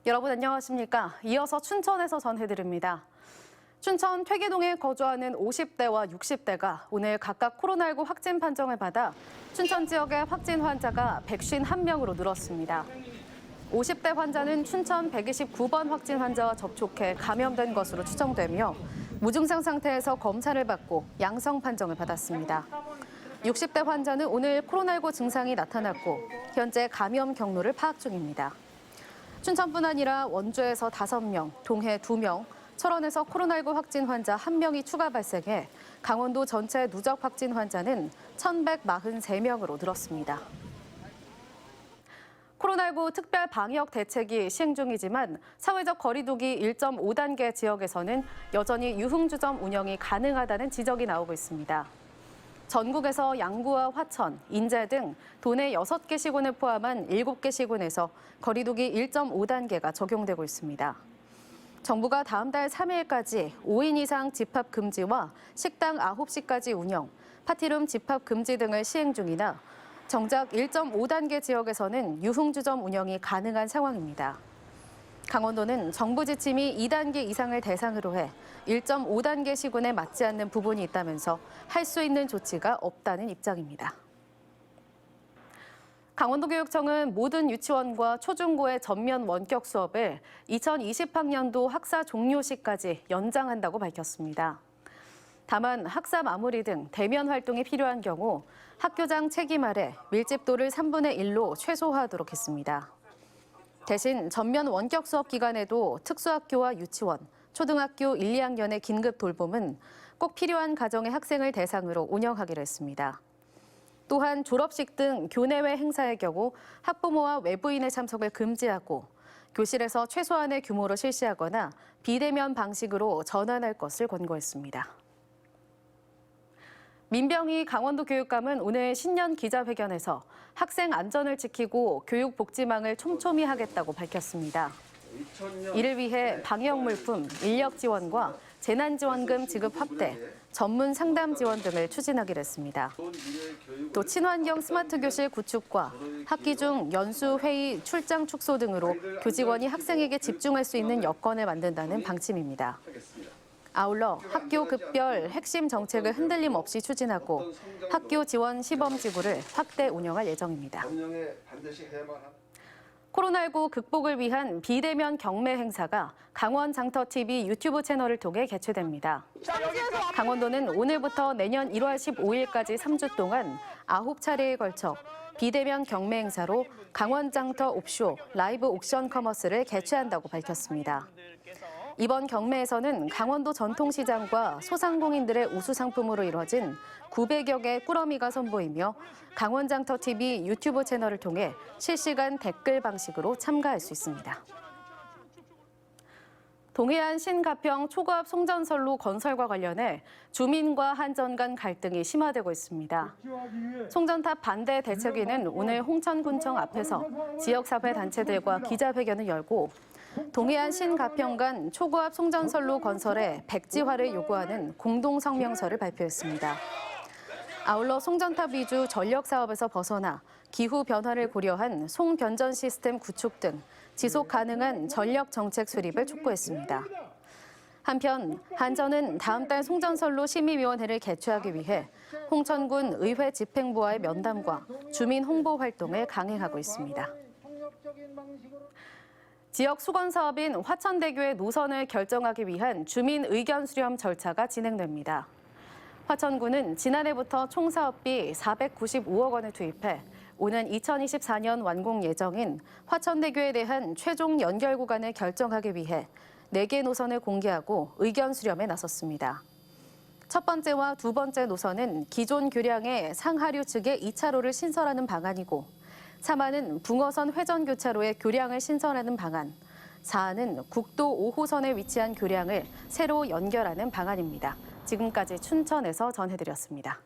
여러분 안녕하십니까? 이어서 춘천에서 전해드립니다. 춘천 퇴계동에 거주하는 50대와 60대가 오늘 각각 코로나19 확진 판정을 받아 춘천 지역의 확진 환자가 151명으로 늘었습니다. 50대 환자는 춘천 129번 확진 환자와 접촉해 감염된 것으로 추정되며 무증상 상태에서 검사를 받고 양성 판정을 받았습니다. 60대 환자는 오늘 코로나19 증상이 나타났고 현재 감염 경로를 파악 중입니다. 춘천뿐 아니라 원주에서 5명, 동해 2명, 철원에서 코로나19 확진 환자 1명이 추가 발생해 강원도 전체 누적 확진 환자는 1,143명으로 늘었습니다. 코로나19 특별 방역 대책이 시행 중이지만 사회적 거리두기 1.5단계 지역에서는 여전히 유흥주점 운영이 가능하다는 지적이 나오고 있습니다. 전국에서 양구와 화천, 인제 등 도내 6개 시군을 포함한 7개 시군에서 거리두기 1.5단계가 적용되고 있습니다. 정부가 다음 달 3일까지 5인 이상 집합 금지와 식당 9시까지 운영, 파티룸 집합 금지 등을 시행 중이나 정작 1.5단계 지역에서는 유흥주점 운영이 가능한 상황입니다. 강원도는 정부 지침이 2단계 이상을 대상으로 해 1.5단계 시군에 맞지 않는 부분이 있다면서 할 수 있는 조치가 없다는 입장입니다. 강원도교육청은 모든 유치원과 초중고의 전면 원격 수업을 2020학년도 학사 종료 시까지 연장한다고 밝혔습니다. 다만 학사 마무리 등 대면 활동이 필요한 경우 학교장 책임 아래 밀집도를 3분의 1로 최소화하도록 했습니다. 대신 전면 원격 수업 기간에도 특수학교와 유치원, 초등학교 1, 2학년의 긴급 돌봄은 꼭 필요한 가정의 학생을 대상으로 운영하기로 했습니다. 또한 졸업식 등 교내외 행사의 경우 학부모와 외부인의 참석을 금지하고 교실에서 최소한의 규모로 실시하거나 비대면 방식으로 전환할 것을 권고했습니다. 민병희 강원도 교육감은 오늘 신년 기자회견에서 학생 안전을 지키고 교육 복지망을 촘촘히 하겠다고 밝혔습니다. 이를 위해 방역 물품, 인력 지원과 재난지원금 지급 확대, 전문 상담 지원 등을 추진하기로 했습니다. 또 친환경 스마트 교실 구축과 학기 중 연수, 회의, 출장 축소 등으로 교직원이 학생에게 집중할 수 있는 여건을 만든다는 방침입니다. 아울러 학교 급별 핵심 정책을 흔들림 없이 추진하고 학교 지원 시범지구를 확대 운영할 예정입니다. 코로나19 극복을 위한 비대면 경매 행사가 강원장터TV 유튜브 채널을 통해 개최됩니다. 강원도는 오늘부터 내년 1월 15일까지 3주 동안 9차례에 걸쳐 비대면 경매 행사로 강원장터 옵쇼 라이브 옥션 커머스를 개최한다고 밝혔습니다. 이번 경매에서는 강원도 전통시장과 소상공인들의 우수 상품으로 이뤄진 900여 개 꾸러미가 선보이며 강원장터TV 유튜브 채널을 통해 실시간 댓글 방식으로 참가할 수 있습니다. 동해안 신가평 초고압 송전선로 건설과 관련해 주민과 한전 간 갈등이 심화되고 있습니다. 송전탑 반대 대책위는 오늘 홍천군청 앞에서 지역사회 단체들과 기자회견을 열고 동해안 신가평 간 초고압 송전선로 건설에 백지화를 요구하는 공동성명서를 발표했습니다. 아울러 송전탑 위주 전력 사업에서 벗어나 기후 변화를 고려한 송변전 시스템 구축 등 지속 가능한 전력 정책 수립을 촉구했습니다. 한편 한전은 다음 달 송전선로 심의위원회를 개최하기 위해 홍천군 의회 집행부와의 면담과 주민 홍보 활동을 강행하고 있습니다. 지역 수건 사업인 화천대교의 노선을 결정하기 위한 주민 의견 수렴 절차가 진행됩니다. 화천군은 지난해부터 총 사업비 495억 원을 투입해 오는 2024년 완공 예정인 화천대교에 대한 최종 연결 구간을 결정하기 위해 4개 노선을 공개하고 의견 수렴에 나섰습니다. 첫 번째와 두 번째 노선은 기존 교량의 상하류 측에 2차로를 신설하는 방안이고 3안은 붕어선 회전교차로의 교량을 신설하는 방안, 4안은 국도 5호선에 위치한 교량을 새로 연결하는 방안입니다. 지금까지 춘천에서 전해드렸습니다.